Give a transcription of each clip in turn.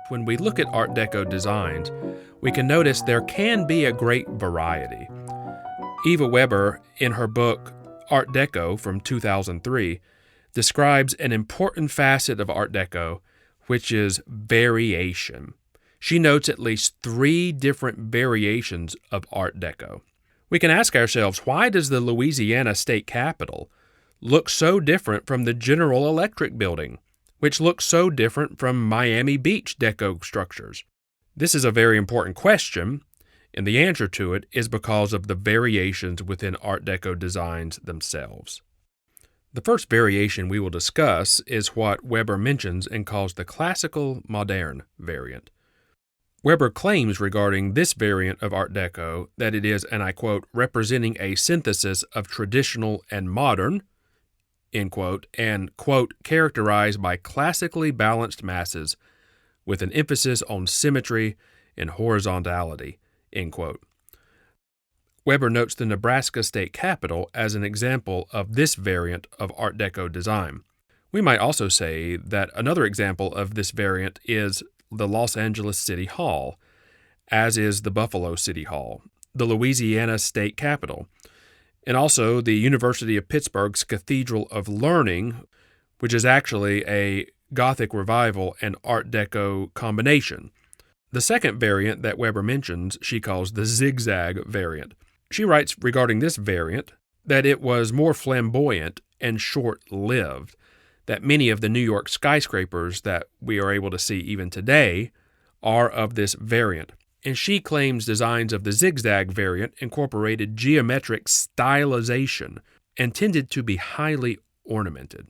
When we look at Art Deco designs, we can notice there can be a great variety. Eva Weber, in her book Art Deco from 2003, describes an important facet of Art Deco, which is variation. She notes at least 3 different variations of Art Deco. We can ask ourselves, why does the Louisiana State Capitol look so different from the General Electric building, which looks so different from Miami Beach Deco structures? This is a very important question, and the answer to it is because of the variations within Art Deco designs themselves. The first variation we will discuss is what Weber mentions and calls the classical moderne variant. Weber claims regarding this variant of Art Deco that it is, and I quote, representing a synthesis of traditional and modern, end quote, and, quote, characterized by classically balanced masses with an emphasis on symmetry and horizontality, end quote. Weber notes the Nebraska State Capitol as an example of this variant of Art Deco design. We might also say that another example of this variant is the Los Angeles City Hall, as is the Buffalo City Hall, the Louisiana State Capitol, and also the University of Pittsburgh's Cathedral of Learning, which is actually a Gothic revival and Art Deco combination. The second variant that Weber mentions she calls the Zigzag variant. She writes regarding this variant that it was more flamboyant and short-lived, that many of the New York skyscrapers that we are able to see even today are of this variant. And she claims designs of the Zigzag variant incorporated geometric stylization and tended to be highly ornamented.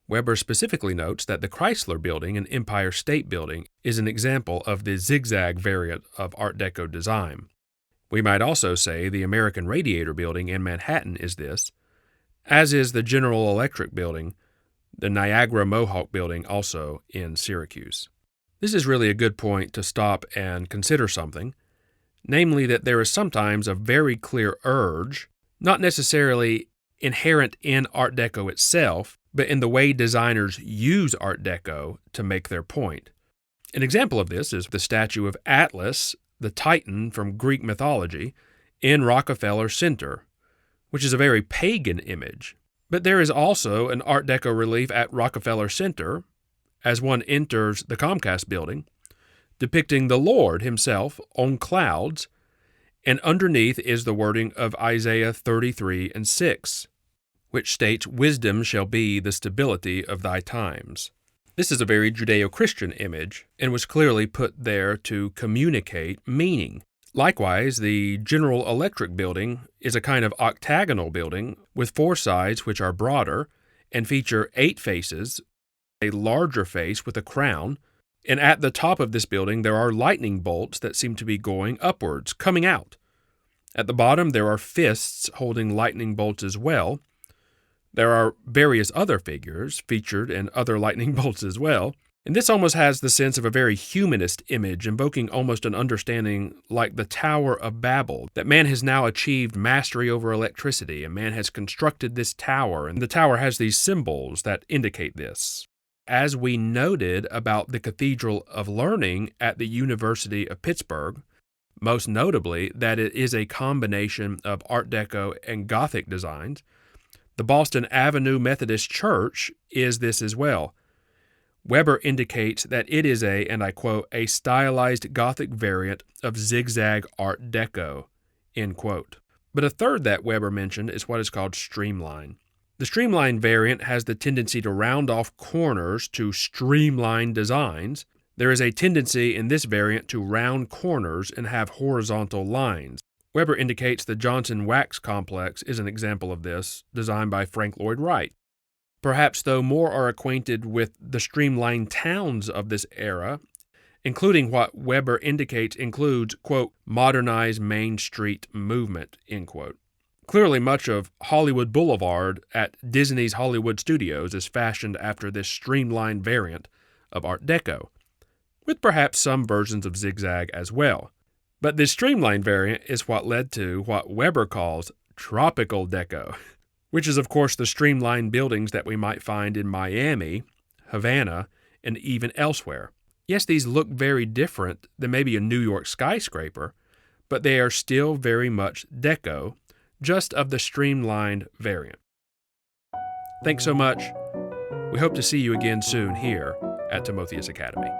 Weber specifically notes that the Chrysler Building and Empire State Building is an example of the Zigzag variant of Art Deco design. We might also say the American Radiator Building in Manhattan is this, as is the General Electric Building, the Niagara Mohawk Building also in Syracuse. This is really a good point to stop and consider something, namely that there is sometimes a very clear urge, not necessarily inherent in Art Deco itself, but in the way designers use Art Deco to make their point. An example of this is the statue of Atlas, the Titan from Greek mythology, in Rockefeller Center, which is a very pagan image. But there is also an Art Deco relief at Rockefeller Center, as one enters the Comcast building, depicting the Lord himself on clouds, and underneath is the wording of Isaiah 33:6, which states, "Wisdom shall be the stability of thy times." This is a very Judeo-Christian image, and was clearly put there to communicate meaning. Likewise, the General Electric building is a kind of octagonal building with 4 sides which are broader and feature 8 faces, a larger face with a crown, and at the top of this building there are lightning bolts that seem to be going upwards, coming out. At the bottom there are fists holding lightning bolts as well. There are various other figures featured and other lightning bolts as well. And this almost has the sense of a very humanist image, invoking almost an understanding like the Tower of Babel, that man has now achieved mastery over electricity, and man has constructed this tower, and the tower has these symbols that indicate this. As we noted about the Cathedral of Learning at the University of Pittsburgh, most notably that it is a combination of Art Deco and Gothic designs, the Boston Avenue Methodist Church is this as well. Weber indicates that it is a, and I quote, a stylized Gothic variant of Zigzag Art Deco, end quote. But a third that Weber mentioned is what is called Streamline. The Streamline variant has the tendency to round off corners to streamline designs. There is a tendency in this variant to round corners and have horizontal lines. Weber indicates the Johnson Wax Complex is an example of this, designed by Frank Lloyd Wright. Perhaps, though, more are acquainted with the streamlined towns of this era, including what Weber indicates includes, quote, modernized Main Street movement, end quote. Clearly, much of Hollywood Boulevard at Disney's Hollywood Studios is fashioned after this streamlined variant of Art Deco, with perhaps some versions of Zigzag as well. But this streamlined variant is what led to what Weber calls tropical deco, which is, of course, the streamlined buildings that we might find in Miami, Havana, and even elsewhere. Yes, these look very different than maybe a New York skyscraper, but they are still very much Deco, just of the streamlined variant. Thanks so much. We hope to see you again soon here at Timotheus Academy.